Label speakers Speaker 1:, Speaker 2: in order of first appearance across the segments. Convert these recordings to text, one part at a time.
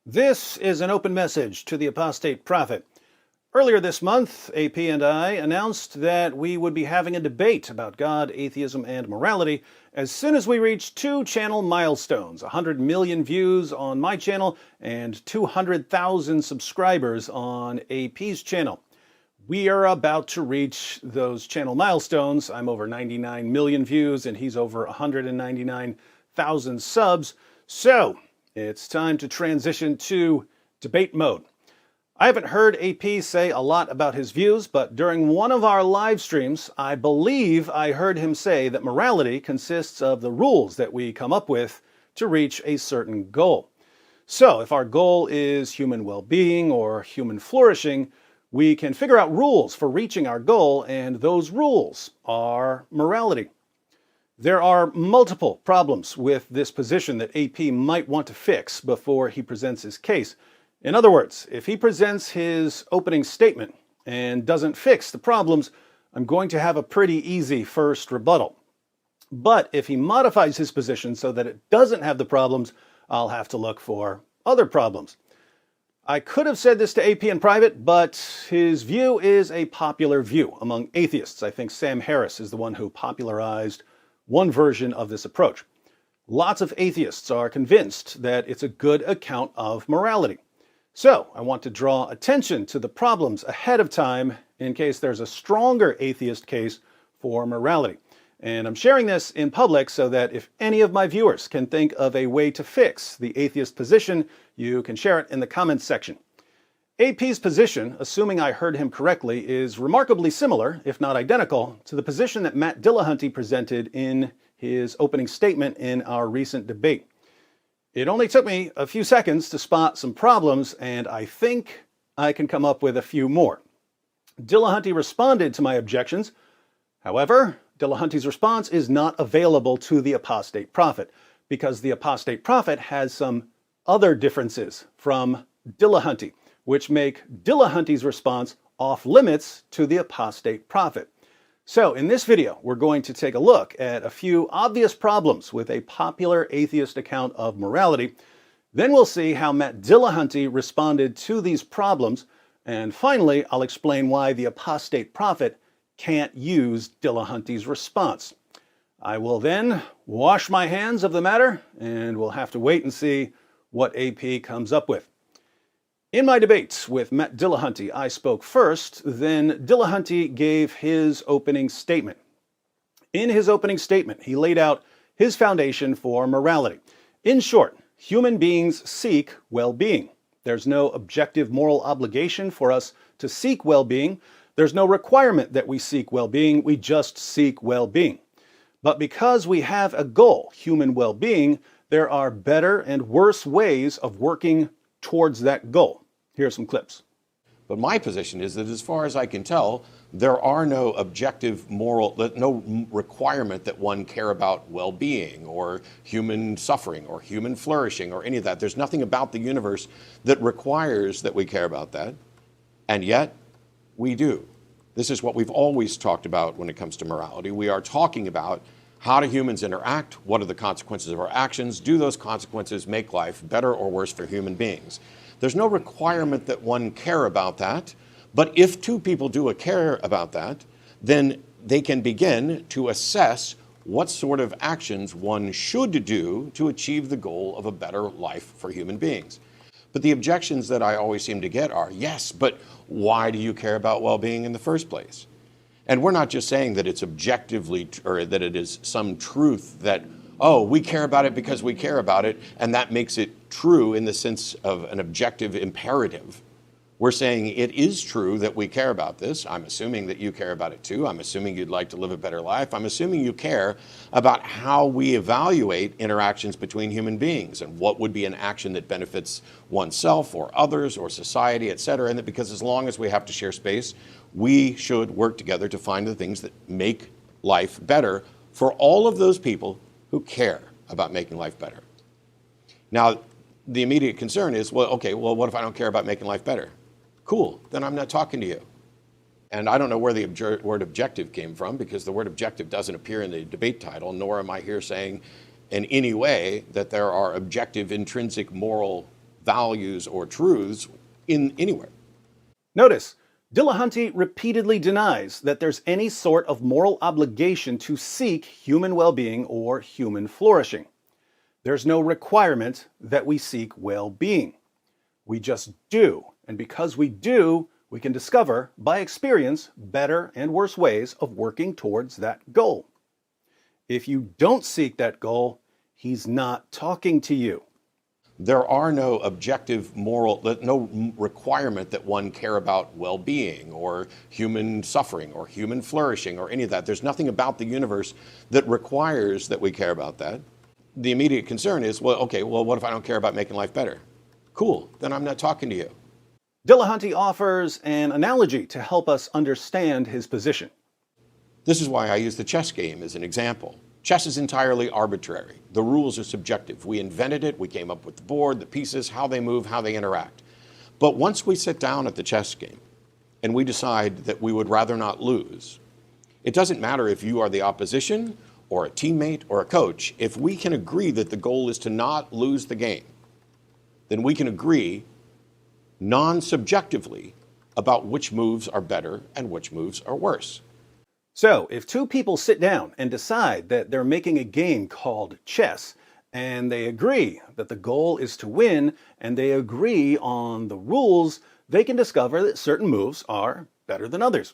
Speaker 1: This is an open message to the apostate prophet. Earlier this month, AP and I announced that we would be having a debate about God, atheism, and morality as soon as we reach two channel milestones, 100 million views on my channel and 200,000 subscribers on AP's channel. We are about to reach those channel milestones. I'm over 99 million views and he's over 199,000 subs. So it's time to transition to debate mode. I haven't heard AP say a lot about his views, but during one of our live streams, I believe I heard him say that morality consists of the rules that we come up with to reach a certain goal. So if our goal is human well-being or human flourishing, we can figure out rules for reaching our goal, and those rules are morality. There are multiple problems with this position that AP might want to fix before he presents his case. In other words, if he presents his opening statement and doesn't fix the problems, I'm going to have a pretty easy first rebuttal. But if he modifies his position so that it doesn't have the problems, I'll have to look for other problems. I could have said this to AP in private, but his view is a popular view among atheists. I think Sam Harris is the one who popularized one version of this approach. Lots of atheists are convinced that it's a good account of morality. So I want to draw attention to the problems ahead of time in case there's a stronger atheist case for morality. And I'm sharing this in public so that if any of my viewers can think of a way to fix the atheist position, you can share it in the comments section. AP's position, assuming I heard him correctly, is remarkably similar, if not identical, to the position that Matt Dillahunty presented in his opening statement in our recent debate. It only took me a few seconds to spot some problems, and I think I can come up with a few more. Dillahunty responded to my objections. However, Dillahunty's response is not available to the apostate prophet, because the apostate prophet has some other differences from Dillahunty, which make Dillahunty's response off limits to the apostate prophet. So in this video, we're going to take a look at a few obvious problems with a popular atheist account of morality. Then we'll see how Matt Dillahunty responded to these problems. And finally, I'll explain why the apostate prophet can't use Dillahunty's response. I will then wash my hands of the matter, and we'll have to wait and see what AP comes up with. In my debates with Matt Dillahunty, I spoke first, then Dillahunty gave his opening statement. In his opening statement, he laid out his foundation for morality. In short, human beings seek well-being. There's no objective moral obligation for us to seek well-being. There's no requirement that we seek well-being, we just seek well-being. But because we have a goal, human well-being, there are better and worse ways of working towards that goal. Here are some clips.
Speaker 2: But my position is that as far as I can tell, there are no objective moral, no requirement that one care about well-being or human suffering or human flourishing or any of that. There's nothing about the universe that requires that we care about that. And yet, we do. This is what we've always talked about when it comes to morality. We are talking about how do humans interact? What are the consequences of our actions? Do those consequences make life better or worse for human beings? There's no requirement that one care about that, but if two people do care about that, then they can begin to assess what sort of actions one should do to achieve the goal of a better life for human beings. But the objections that I always seem to get are, yes, but why do you care about well-being in the first place? And we're not just saying that it's objectively, or that it is some truth that, oh, we care about it because we care about it, and that makes it true in the sense of an objective imperative. We're saying it is true that we care about this. I'm assuming that you care about it too. I'm assuming you'd like to live a better life. I'm assuming you care about how we evaluate interactions between human beings and what would be an action that benefits oneself or others or society, etc. And that because as long as we have to share space, we should work together to find the things that make life better for all of those people who care about making life better. Now, the immediate concern is, well, okay, well, what if I don't care about making life better? Cool, then I'm not talking to you. And I don't know where the word objective came from, because the word objective doesn't appear in the debate title, nor am I here saying in any way that there are objective, intrinsic moral values or truths in anywhere.
Speaker 1: Notice, Dillahunty repeatedly denies that there's any sort of moral obligation to seek human well-being or human flourishing. There's no requirement that we seek well-being. We just do, and because we do, we can discover, by experience, better and worse ways of working towards that goal. If you don't seek that goal, he's not talking to you.
Speaker 2: There are no objective moral, no requirement that one care about well-being or human suffering or human flourishing or any of that. There's nothing about the universe that requires that we care about that. The immediate concern is, well, okay, well, what if I don't care about making life better? Cool, then I'm not talking to you.
Speaker 1: Dillahunty offers an analogy to help us understand his position.
Speaker 2: This is why I use the chess game as an example. Chess is entirely arbitrary. The rules are subjective. We invented it, we came up with the board, the pieces, how they move, how they interact. But once we sit down at the chess game and we decide that we would rather not lose, it doesn't matter if you are the opposition or a teammate or a coach. If we can agree that the goal is to not lose the game, then we can agree non-subjectively about which moves are better and which moves are worse.
Speaker 1: So, if two people sit down and decide that they're making a game called chess, and they agree that the goal is to win, and they agree on the rules, they can discover that certain moves are better than others.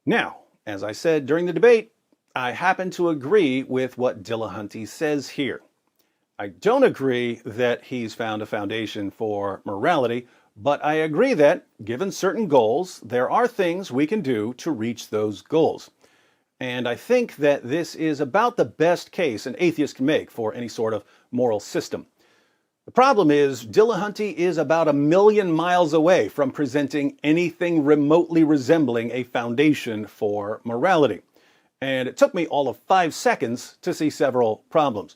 Speaker 1: Now, as I said during the debate, I happen to agree with what Dillahunty says here. I don't agree that he's found a foundation for morality, but I agree that, given certain goals, there are things we can do to reach those goals. And I think that this is about the best case an atheist can make for any sort of moral system. The problem is, Dillahunty is about 1,000,000 miles away from presenting anything remotely resembling a foundation for morality. And it took me all of 5 seconds to see several problems.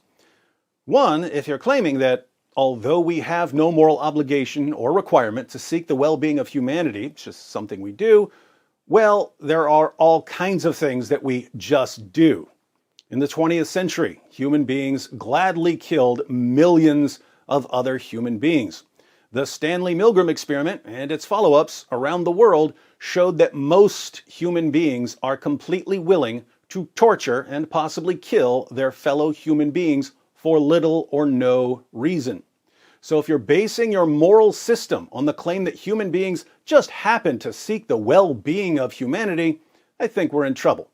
Speaker 1: One, if you're claiming that although we have no moral obligation or requirement to seek the well-being of humanity, it's just something we do, well, there are all kinds of things that we just do. In the 20th century, human beings gladly killed millions of other human beings. The Stanley Milgram experiment and its follow-ups around the world showed that most human beings are completely willing to torture and possibly kill their fellow human beings for little or no reason. So if you're basing your moral system on the claim that human beings just happen to seek the well-being of humanity, I think we're in trouble.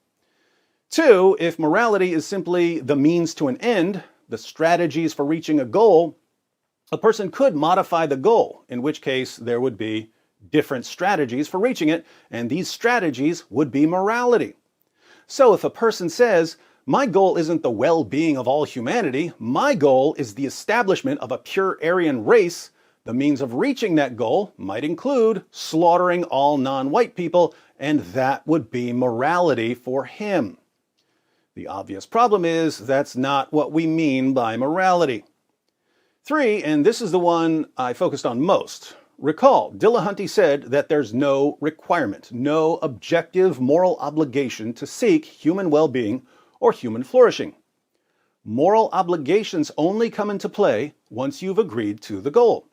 Speaker 1: Two, if morality is simply the means to an end, the strategies for reaching a goal, a person could modify the goal, in which case there would be different strategies for reaching it, and these strategies would be morality. So if a person says, my goal isn't the well-being of all humanity, my goal is the establishment of a pure Aryan race, the means of reaching that goal might include slaughtering all non-white people, and that would be morality for him. The obvious problem is that's not what we mean by morality. Three, and this is the one I focused on most. Recall, Dillahunty said that there's no requirement, no objective moral obligation to seek human well-being or human flourishing. Moral obligations only come into play once you've agreed to the goal.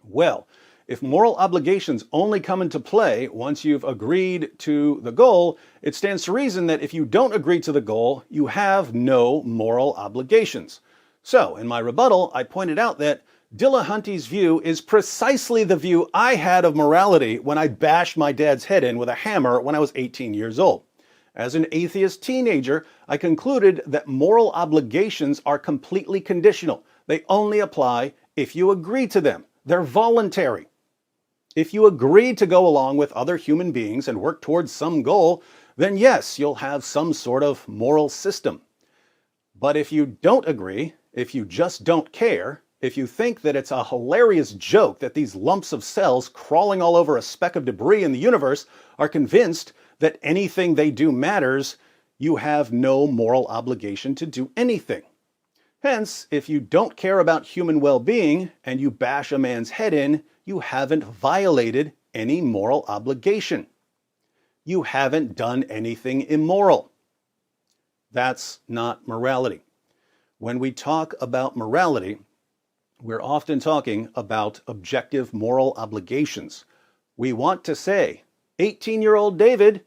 Speaker 1: Well, if moral obligations only come into play once you've agreed to the goal, it stands to reason that if you don't agree to the goal, you have no moral obligations. So, in my rebuttal, I pointed out that Dillahunty's view is precisely the view I had of morality when I bashed my dad's head in with a hammer when I was 18 years old. As an atheist teenager, I concluded that moral obligations are completely conditional. They only apply if you agree to them. They're voluntary. If you agree to go along with other human beings and work towards some goal, then yes, you'll have some sort of moral system. But if you don't agree, if you just don't care, if you think that it's a hilarious joke that these lumps of cells crawling all over a speck of debris in the universe are convinced that anything they do matters, you have no moral obligation to do anything. Hence, if you don't care about human well-being and you bash a man's head in, you haven't violated any moral obligation. You haven't done anything immoral. That's not morality. When we talk about morality, We're often talking about objective moral obligations. We want to say, 18-year-old David,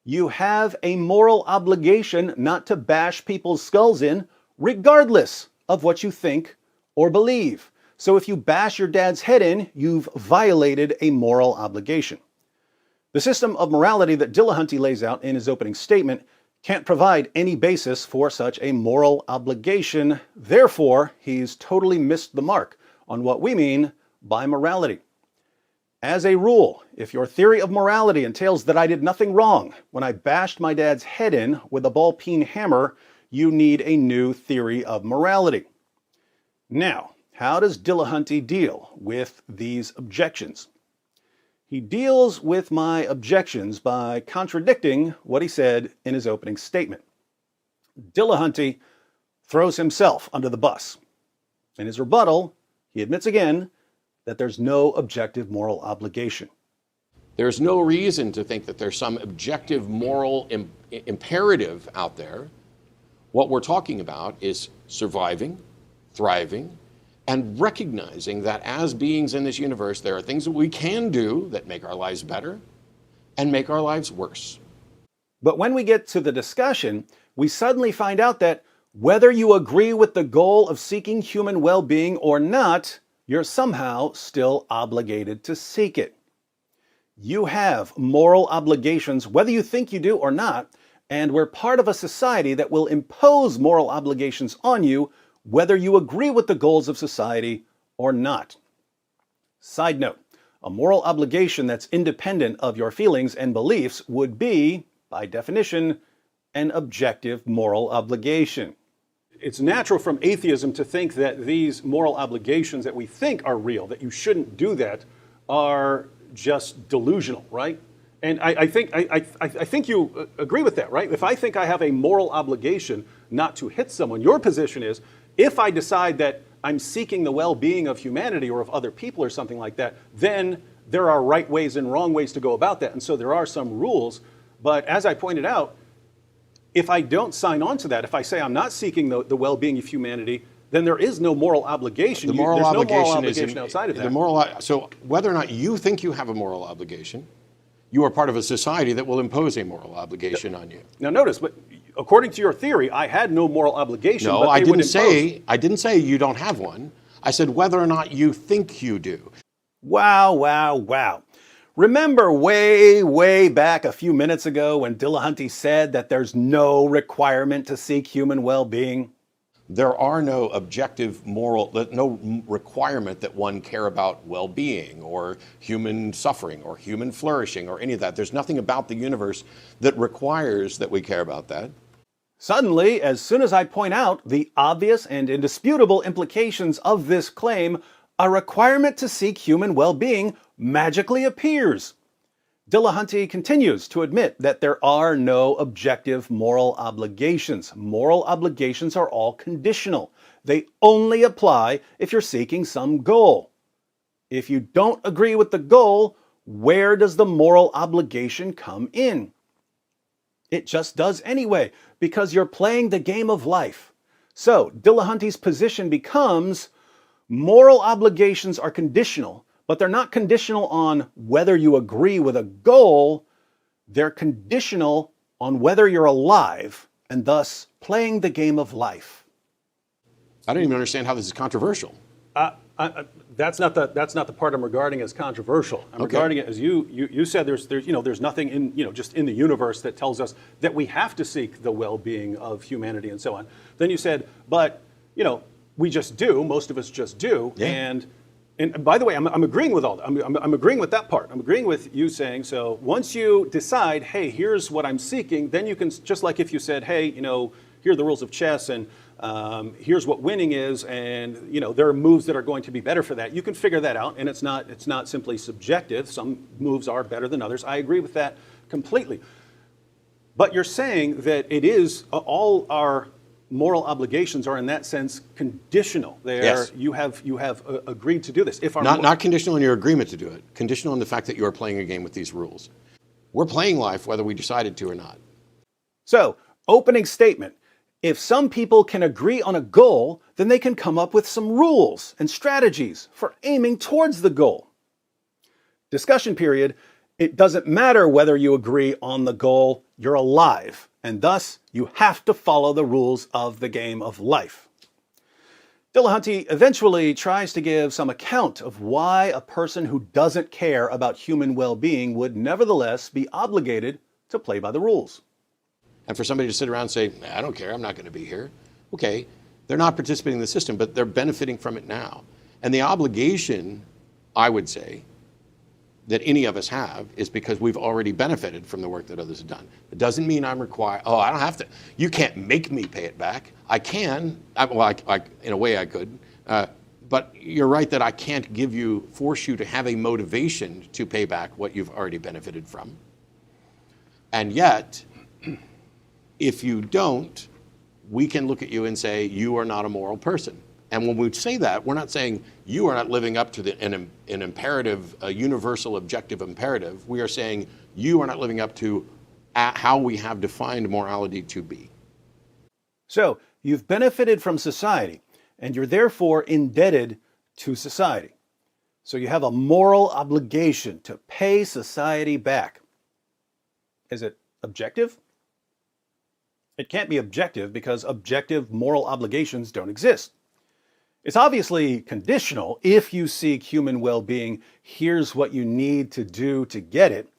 Speaker 1: you have a moral obligation not to bash people's skulls in, regardless of what you think or believe. So if you bash your dad's head in, you've violated a moral obligation. The system of morality that Dillahunty lays out in his opening statement can't provide any basis for such a moral obligation. Therefore, he's totally missed the mark on what we mean by morality. As a rule, if your theory of morality entails that I did nothing wrong when I bashed my dad's head in with a ball-peen hammer, you need a new theory of morality. Now, how does Dillahunty deal with these objections? He deals with my objections by contradicting what he said in his opening statement. Dillahunty throws himself under the bus. In his rebuttal, he admits again that there's no objective moral obligation.
Speaker 2: There's no reason to think that there's some objective moral imperative out there. What we're talking about is surviving, thriving, and recognizing that as beings in this universe, there are things that we can do that make our lives better and make our lives worse.
Speaker 1: But when we get to the discussion, we suddenly find out that whether you agree with the goal of seeking human well-being or not, you're somehow still obligated to seek it. You have moral obligations whether you think you do or not, and we're part of a society that will impose moral obligations on you whether you agree with the goals of society or not. Side note, a moral obligation that's independent of your feelings and beliefs would be, by definition, an objective moral obligation. It's natural from atheism to think that these moral obligations that we think are real, that you shouldn't do that, are just delusional, right? And I think you agree with that, right? If I think I have a moral obligation not to hit someone, your position is, if I decide that I'm seeking the well-being of humanity or of other people or something like that, then there are right ways and wrong ways to go about that. And so there are some rules. But as I pointed out, if I don't sign on to that, if I say I'm not seeking the well-being of humanity, then there is no moral obligation.
Speaker 2: The moral
Speaker 1: There's
Speaker 2: obligation
Speaker 1: no moral obligation outside of that.
Speaker 2: So whether or not you think you have a moral obligation, you are part of a society that will impose a moral obligation on you.
Speaker 1: Now notice, but according to your theory, I had no moral obligation.
Speaker 2: No,
Speaker 1: but
Speaker 2: I didn't say you don't have one. I said whether or not you think you do.
Speaker 1: Wow, wow, wow. Remember way back a few minutes ago when Dillahunty said that there's no requirement to seek human well-being?
Speaker 2: There are no objective moral, no requirement that one care about well-being or human suffering or human flourishing or any of that. There's nothing about the universe that requires that we care about that.
Speaker 1: Suddenly, as soon as I point out the obvious and indisputable implications of this claim, a requirement to seek human well-being magically appears. Dillahunty continues to admit that there are no objective moral obligations. Moral obligations are all conditional. They only apply if you're seeking some goal. If you don't agree with the goal, where does the moral obligation come in? It just does anyway, because you're playing the game of life. So, Dillahunty's position becomes moral obligations are conditional, but they're not conditional on whether you agree with a goal. They're conditional on whether you're alive and thus playing the game of life.
Speaker 2: I don't even understand how this is controversial.
Speaker 1: That's not the part I'm regarding as controversial. I'm regarding it as you said. There's nothing in just in the universe that tells us that we have to seek the well-being of humanity and so on. Then you said, but we just do. Most of us just do.
Speaker 2: Yeah.
Speaker 1: And by the way, I'm agreeing with all that. I'm agreeing with that part. I'm agreeing with you saying, so once you decide, hey, here's what I'm seeking, then you can, just like if you said, hey, here are the rules of chess, and here's what winning is, and there are moves that are going to be better for that. You can figure that out, and it's not simply subjective. Some moves are better than others. I agree with that completely. But you're saying that it is all our moral obligations are in that sense conditional.
Speaker 2: Yes.
Speaker 1: You have agreed to do this. If our
Speaker 2: not conditional on your agreement to do it, conditional on the fact that you are playing a game with these rules. We're playing life whether we decided to or not.
Speaker 1: So, opening statement. If some people can agree on a goal, then they can come up with some rules and strategies for aiming towards the goal. Discussion period. It doesn't matter whether you agree on the goal, you're alive, and thus you have to follow the rules of the game of life. Dillahunty eventually tries to give some account of why a person who doesn't care about human well-being would nevertheless be obligated to play by the rules.
Speaker 2: And for somebody to sit around and say, I don't care, I'm not going to be here. Okay, they're not participating in the system, but they're benefiting from it now. And the obligation, I would say, that any of us have is because we've already benefited from the work that others have done. It doesn't mean I'm required, I don't have to. You can't make me pay it back. I can, in a way I could, but you're right that I can't force you to have a motivation to pay back what you've already benefited from. And yet, if you don't, we can look at you and say, you are not a moral person. And when we say that, we're not saying you are not living up to an imperative, a universal objective imperative. We are saying you are not living up to how we have defined morality to be.
Speaker 1: So, you've benefited from society, and you're therefore indebted to society. So you have a moral obligation to pay society back. Is it objective? It can't be objective because objective moral obligations don't exist. It's obviously conditional. If you seek human well-being, here's what you need to do to get it.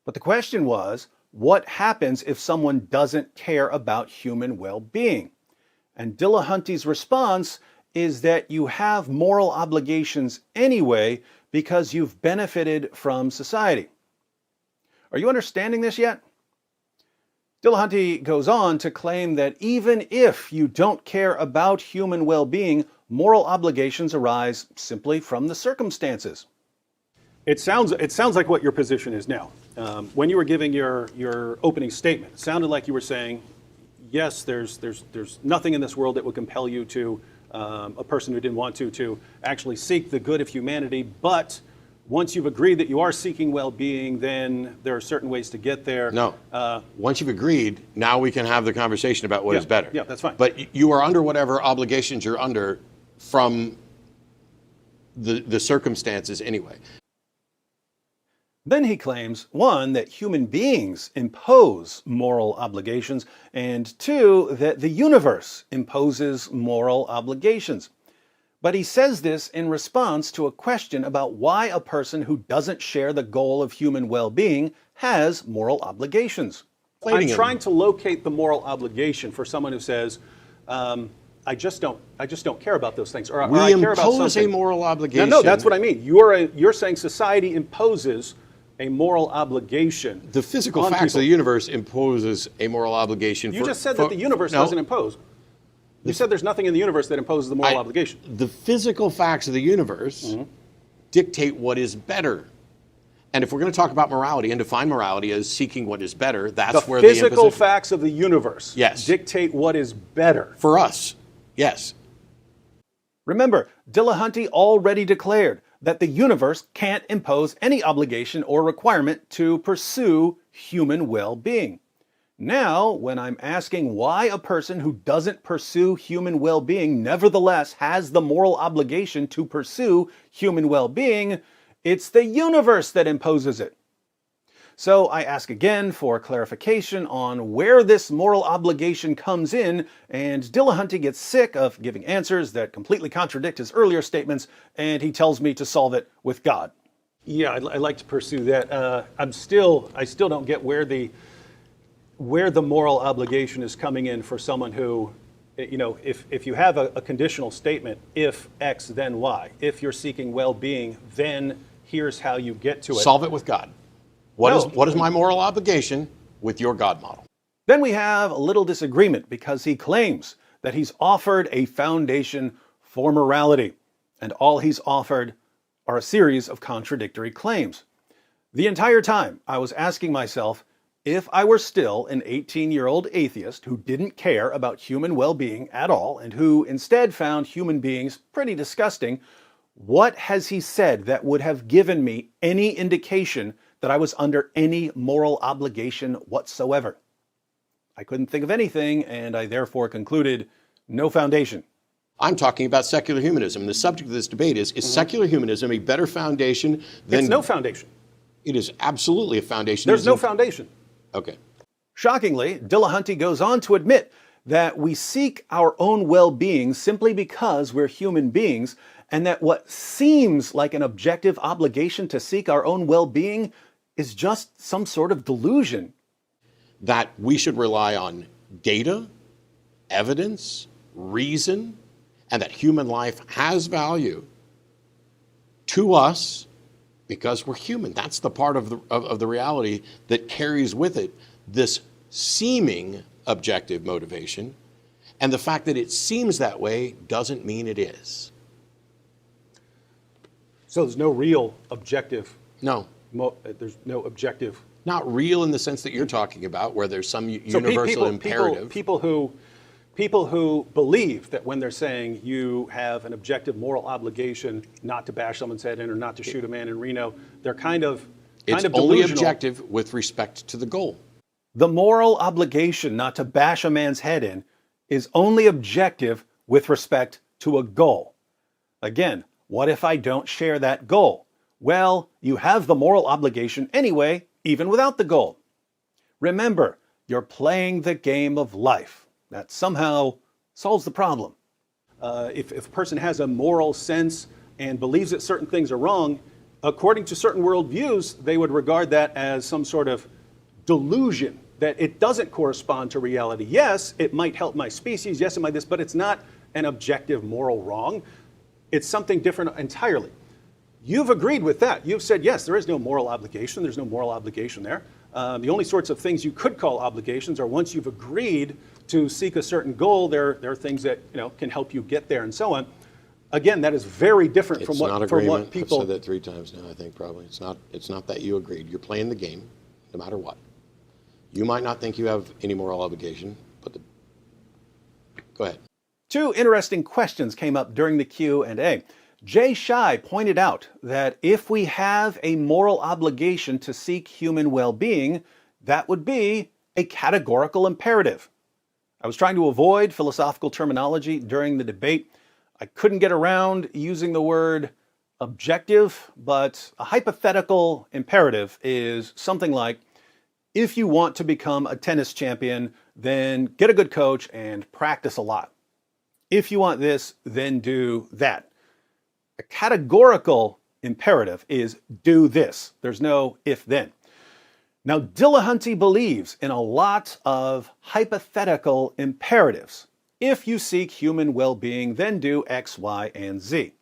Speaker 1: But the question was, what happens if someone doesn't care about human well-being? And Dillahunty's response is that you have moral obligations anyway because you've benefited from society. Are you understanding this yet? Dillahunty goes on to claim that even if you don't care about human well-being, moral obligations arise simply from the circumstances. It sounds like what your position is now. When you were giving your opening statement, it sounded like you were saying, yes, there's nothing in this world that would compel you to, a person who didn't want to actually seek the good of humanity, but once you've agreed that you are seeking well-being, then there are certain ways to get there.
Speaker 2: No. Once you've agreed, now we can have the conversation about what is better.
Speaker 1: Yeah, that's fine.
Speaker 2: But you are under whatever obligations you're under from the circumstances anyway.
Speaker 1: Then he claims, one, that human beings impose moral obligations, and two, that the universe imposes moral obligations. But he says this in response to a question about why a person who doesn't share the goal of human well-being has moral obligations. I'm trying to locate the moral obligation for someone who says, I just don't care about those things, or I care about something.
Speaker 2: We impose a moral obligation.
Speaker 1: No, that's what I mean. You're saying society imposes a moral obligation.
Speaker 2: The physical facts of the universe imposes a moral obligation.
Speaker 1: You just said that the universe doesn't impose. You said there's nothing in the universe that imposes the moral obligation.
Speaker 2: The physical facts of the universe dictate what is better. And if we're going to talk about morality and define morality as seeking what is better, that's where the
Speaker 1: physical facts of the universe dictate what is better.
Speaker 2: For us, yes.
Speaker 1: Remember, Dillahunty already declared that the universe can't impose any obligation or requirement to pursue human well-being. Now, when I'm asking why a person who doesn't pursue human well-being nevertheless has the moral obligation to pursue human well-being, it's the universe that imposes it. So I ask again for clarification on where this moral obligation comes in, and Dillahunty gets sick of giving answers that completely contradict his earlier statements, and he tells me to solve it with God. Yeah, I'd like to pursue that. I still don't get where the moral obligation is coming in for someone who, if you have a conditional statement, if X, then Y. If you're seeking well-being, then here's how you get to it.
Speaker 2: Solve it with God. What is my moral obligation with your God model?
Speaker 1: Then we have a little disagreement because he claims that he's offered a foundation for morality, and all he's offered are a series of contradictory claims. The entire time I was asking myself, if I were still an 18-year-old atheist who didn't care about human well-being at all and who instead found human beings pretty disgusting, what has he said that would have given me any indication that I was under any moral obligation whatsoever? I couldn't think of anything, and I therefore concluded no foundation.
Speaker 2: I'm talking about secular humanism. The subject of this debate is secular humanism a better foundation than...
Speaker 1: It's no foundation.
Speaker 2: It is absolutely a foundation.
Speaker 1: There's no foundation.
Speaker 2: Okay.
Speaker 1: Shockingly, Dillahunty goes on to admit that we seek our own well-being simply because we're human beings, and that what seems like an objective obligation to seek our own well-being is just some sort of delusion.
Speaker 2: That we should rely on data, evidence, reason, and that human life has value to us because we're human. That's the part of the reality that carries with it this seeming objective motivation, and the fact that it seems that way doesn't mean it is.
Speaker 1: So there's no real objective.
Speaker 2: No.
Speaker 1: There's no objective.
Speaker 2: Not real in the sense that you're talking about, where there's some universal imperative.
Speaker 1: People who believe that when they're saying you have an objective moral obligation not to bash someone's head in or not to shoot a man in Reno, they're kind of
Speaker 2: only objective with respect to the goal.
Speaker 1: The moral obligation not to bash a man's head in is only objective with respect to a goal. Again, what if I don't share that goal? Well, you have the moral obligation anyway, even without the goal. Remember, you're playing the game of life. That somehow solves the problem. If a person has a moral sense and believes that certain things are wrong, according to certain worldviews, they would regard that as some sort of delusion, that it doesn't correspond to reality. Yes, it might help my species, yes, it might this, but it's not an objective moral wrong. It's something different entirely. You've agreed with that. You've said, yes, there is no moral obligation. There's no moral obligation there. The only sorts of things you could call obligations are once you've agreed to seek a certain goal, there are things that can help you get there and so on. Again, that is very different from what people...
Speaker 2: I've said that 3 times now, I think, probably. It's not that you agreed. You're playing the game, no matter what. You might not think you have any moral obligation, but go ahead.
Speaker 1: 2 interesting questions came up during the Q&A. Jay Shai pointed out that if we have a moral obligation to seek human well-being, that would be a categorical imperative. I was trying to avoid philosophical terminology during the debate. I couldn't get around using the word objective, but a hypothetical imperative is something like, if you want to become a tennis champion, then get a good coach and practice a lot. If you want this, then do that. A categorical imperative is do this. There's no if-then. Now, Dillahunty believes in a lot of hypothetical imperatives. If you seek human well-being, then do X, Y, and Z.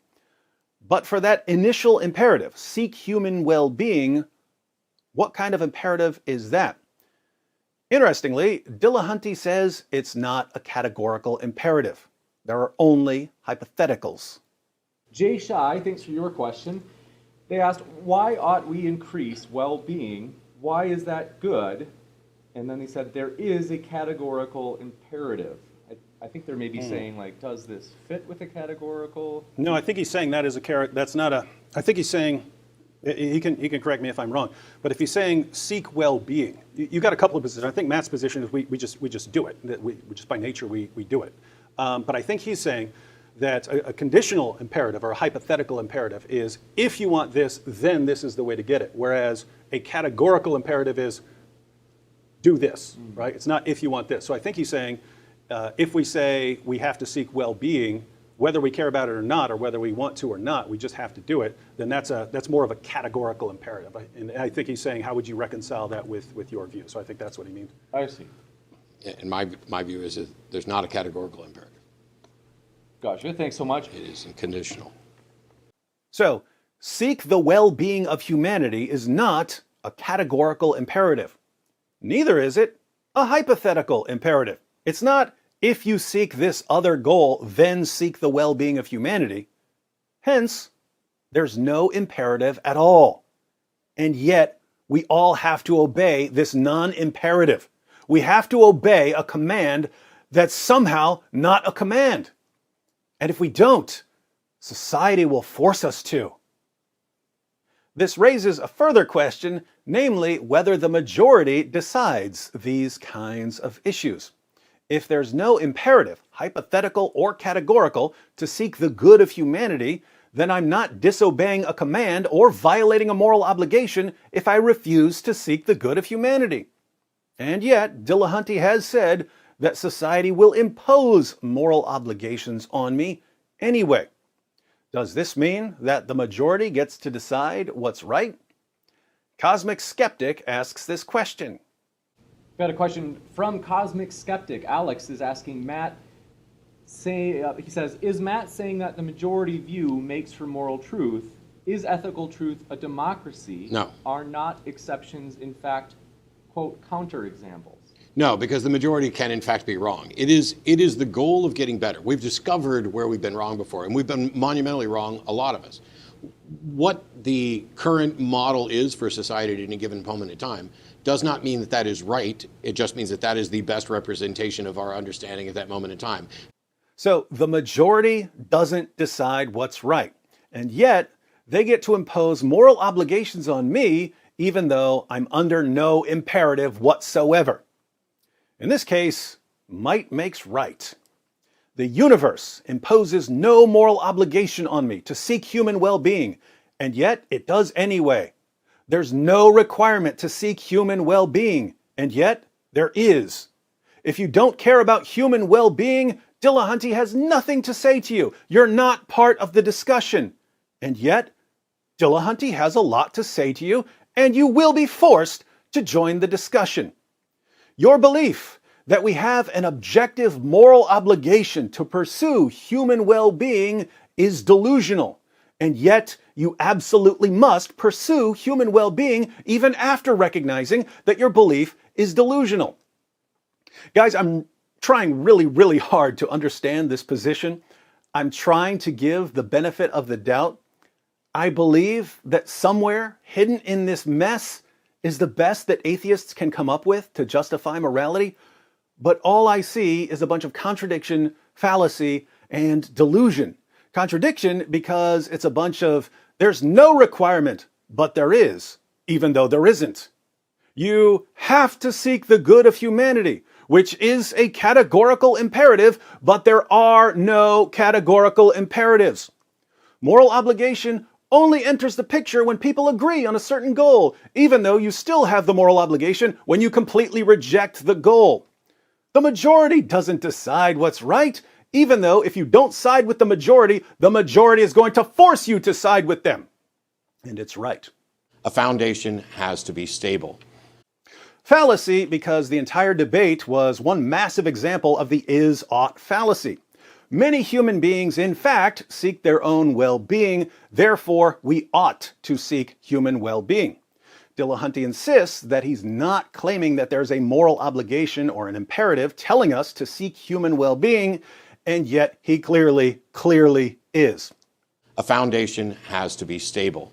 Speaker 1: But for that initial imperative, seek human well-being, what kind of imperative is that? Interestingly, Dillahunty says it's not a categorical imperative. There are only hypotheticals.
Speaker 3: Jay Shai, thanks for your question. They asked, why ought we increase well-being? Why is that good? And then they said, there is a categorical imperative. I think they're maybe saying, like, does this fit with a categorical?
Speaker 1: No, I think he's saying that is that's not a, I think he's saying, he can correct me if I'm wrong, but if he's saying seek well-being, you got a couple of positions. I think Matt's position is we just do it. We just by nature, we do it. But I think he's saying that a conditional imperative or a hypothetical imperative is if you want this, then this is the way to get it. Whereas a categorical imperative is do this, right? It's not if you want this. So I think he's saying if we say we have to seek well-being, whether we care about it or not, or whether we want to or not, we just have to do it, then that's more of a categorical imperative. And I think he's saying, how would you reconcile that with your view? So I think that's what he means.
Speaker 3: I see.
Speaker 2: And my view is that there's not a categorical imperative.
Speaker 3: Gotcha. Thanks so much.
Speaker 2: It is conditional.
Speaker 1: So, seek the well-being of humanity is not a categorical imperative. Neither is it a hypothetical imperative. It's not, if you seek this other goal, then seek the well-being of humanity. Hence, there's no imperative at all. And yet, we all have to obey this non-imperative. We have to obey a command that's somehow not a command. And if we don't, society will force us to. This raises a further question, namely whether the majority decides these kinds of issues. If there's no imperative, hypothetical or categorical, to seek the good of humanity, then I'm not disobeying a command or violating a moral obligation if I refuse to seek the good of humanity. And yet, Dillahunty has said that society will impose moral obligations on me anyway. Does this mean that the majority gets to decide what's right? Cosmic Skeptic asks this question.
Speaker 3: Got a question from Cosmic Skeptic. Alex is asking Matt, he says, is Matt saying that the majority view makes for moral truth? Is ethical truth a democracy?
Speaker 2: No.
Speaker 3: Are not exceptions, in fact, quote, counterexamples?
Speaker 2: No, because the majority can in fact be wrong. It is the goal of getting better. We've discovered where we've been wrong before, and we've been monumentally wrong, a lot of us. What the current model is for society at any given moment in time does not mean that that is right. It just means that that is the best representation of our understanding at that moment in time.
Speaker 1: So the majority doesn't decide what's right, and yet they get to impose moral obligations on me even though I'm under no imperative whatsoever. In this case, might makes right. The universe imposes no moral obligation on me to seek human well-being, and yet it does anyway. There's no requirement to seek human well-being, and yet there is. If you don't care about human well-being, Dillahunty has nothing to say to you. You're not part of the discussion. And yet, Dillahunty has a lot to say to you, and you will be forced to join the discussion. Your belief that we have an objective moral obligation to pursue human well-being is delusional, and yet you absolutely must pursue human well-being even after recognizing that your belief is delusional. Guys, I'm trying really, really hard to understand this position. I'm trying to give the benefit of the doubt. I believe that somewhere hidden in this mess is the best that atheists can come up with to justify morality, but all I see is a bunch of contradiction, fallacy, and delusion. Contradiction because it's a bunch of, there's no requirement, but there is, even though there isn't. You have to seek the good of humanity, which is a categorical imperative, but there are no categorical imperatives. Moral obligation only enters the picture when people agree on a certain goal, even though you still have the moral obligation when you completely reject the goal. The majority doesn't decide what's right, even though if you don't side with the majority is going to force you to side with them. And it's right.
Speaker 2: A foundation has to be stable.
Speaker 1: Fallacy, because the entire debate was one massive example of the is-ought fallacy. Many human beings, in fact, seek their own well-being, therefore we ought to seek human well-being. Dillahunty insists that he's not claiming that there's a moral obligation or an imperative telling us to seek human well-being, and yet he clearly is.
Speaker 2: A foundation has to be stable.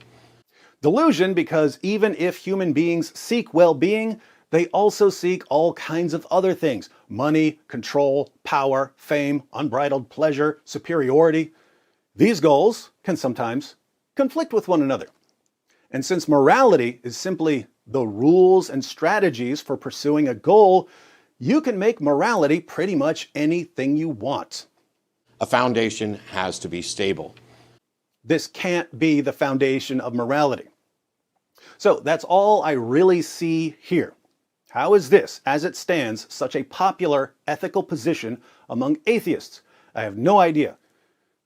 Speaker 1: Delusion, because even if human beings seek well-being, they also seek all kinds of other things: money, control, power, fame, unbridled pleasure, superiority. These goals can sometimes conflict with one another. And since morality is simply the rules and strategies for pursuing a goal, you can make morality pretty much anything you want.
Speaker 2: A foundation has to be stable.
Speaker 1: This can't be the foundation of morality. So that's all I really see here. How is this, as it stands, such a popular ethical position among atheists? I have no idea.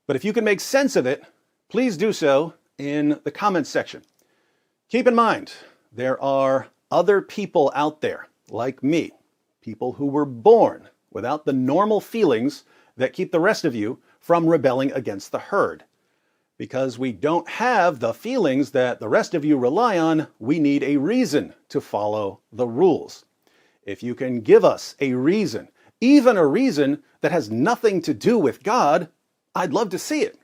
Speaker 1: But if you can make sense of it, please do so in the comments section. Keep in mind, there are other people out there, like me, people who were born without the normal feelings that keep the rest of you from rebelling against the herd. Because we don't have the feelings that the rest of you rely on, we need a reason to follow the rules. If you can give us a reason, even a reason that has nothing to do with God, I'd love to see it.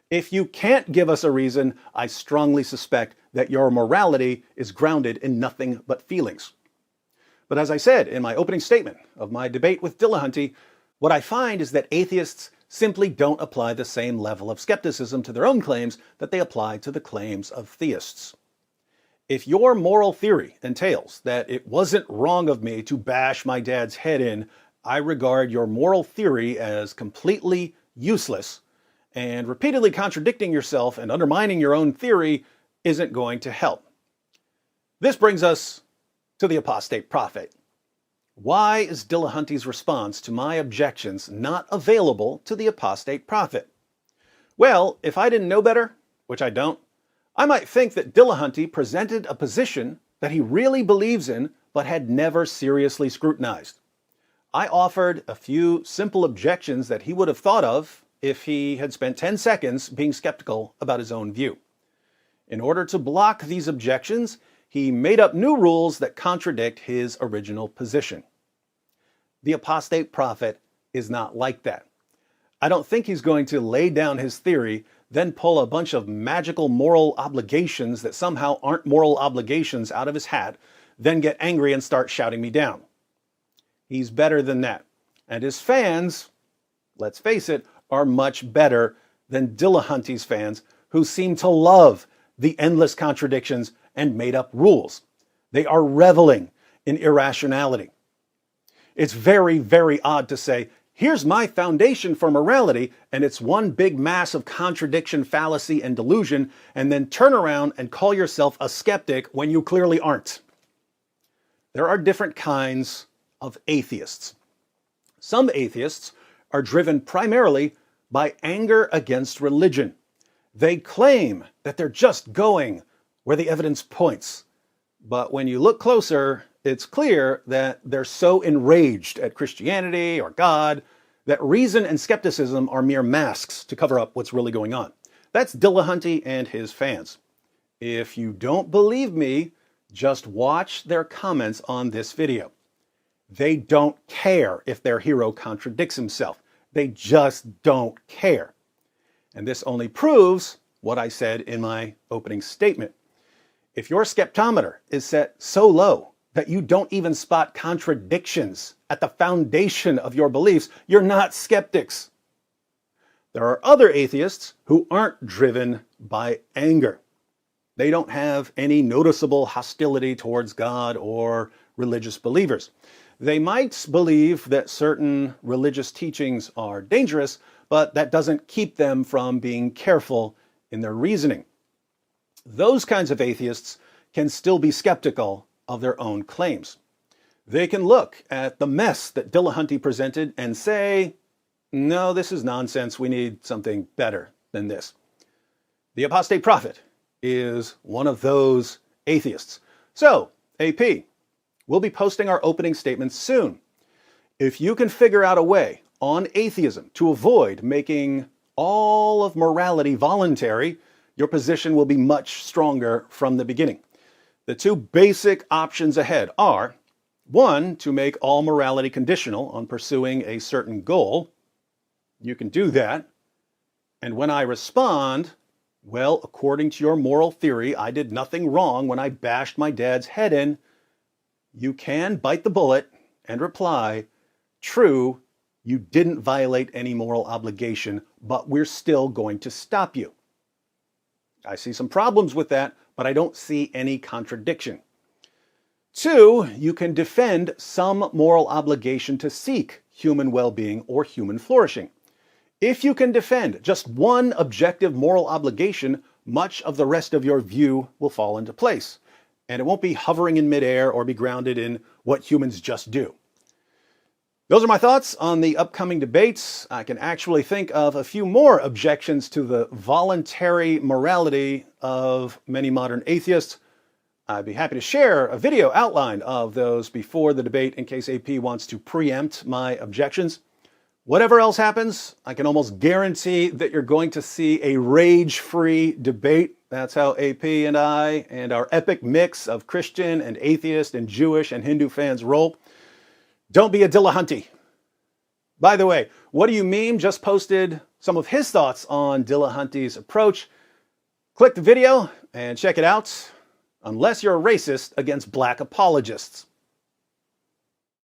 Speaker 1: If you can't give us a reason, I strongly suspect that your morality is grounded in nothing but feelings. But as I said in my opening statement of my debate with Dillahunty, what I find is that atheists simply don't apply the same level of skepticism to their own claims that they apply to the claims of theists. If your moral theory entails that it wasn't wrong of me to bash my dad's head in, I regard your moral theory as completely useless, and repeatedly contradicting yourself and undermining your own theory isn't going to help. This brings us to the apostate prophet. Why is Dillahunty's response to my objections not available to the apostate prophet? Well, if I didn't know better, which I don't, I might think that Dillahunty presented a position that he really believes in but had never seriously scrutinized. I offered a few simple objections that he would have thought of if he had spent 10 seconds being skeptical about his own view. In order to block these objections, he made up new rules that contradict his original position. The apostate prophet is not like that. I don't think he's going to lay down his theory, then pull a bunch of magical moral obligations that somehow aren't moral obligations out of his hat, then get angry and start shouting me down. He's better than that. And his fans, let's face it, are much better than Dillahunty's fans, who seem to love the endless contradictions and made-up rules. They are reveling in irrationality. It's very, very odd to say, here's my foundation for morality, and it's one big mass of contradiction, fallacy, and delusion, and then turn around and call yourself a skeptic when you clearly aren't. There are different kinds of atheists. Some atheists are driven primarily by anger against religion. They claim that they're just going where the evidence points. But when you look closer, it's clear that they're so enraged at Christianity or God that reason and skepticism are mere masks to cover up what's really going on. That's Dillahunty and his fans. If you don't believe me, just watch their comments on this video. They don't care if their hero contradicts himself. They just don't care. And this only proves what I said in my opening statement. If your skeptometer is set so low that you don't even spot contradictions at the foundation of your beliefs, you're not skeptics. There are other atheists who aren't driven by anger. They don't have any noticeable hostility towards God or religious believers. They might believe that certain religious teachings are dangerous, but that doesn't keep them from being careful in their reasoning. Those kinds of atheists can still be skeptical of their own claims. They can look at the mess that Dillahunty presented and say, no, this is nonsense. We need something better than this. The apostate prophet is one of those atheists. So, AP, we'll be posting our opening statements soon. If you can figure out a way on atheism to avoid making all of morality voluntary, your position will be much stronger from the beginning. The two basic options ahead are, one, to make all morality conditional on pursuing a certain goal. You can do that. And when I respond, well, according to your moral theory, I did nothing wrong when I bashed my dad's head in, you can bite the bullet and reply, true, you didn't violate any moral obligation, but we're still going to stop you. I see some problems with that, but I don't see any contradiction. Two, you can defend some moral obligation to seek human well-being or human flourishing. If you can defend just one objective moral obligation, much of the rest of your view will fall into place, and it won't be hovering in midair or be grounded in what humans just do. Those are my thoughts on the upcoming debates. I can actually think of a few more objections to the voluntary morality of many modern atheists. I'd be happy to share a video outline of those before the debate in case AP wants to preempt my objections. Whatever else happens, I can almost guarantee that you're going to see a rage-free debate. That's how AP and I and our epic mix of Christian and atheist and Jewish and Hindu fans roll. Don't be a Dillahunty. By the way, What Do You Meme just posted some of his thoughts on Dillahunty's approach. Click the video and check it out, unless you're a racist against black apologists.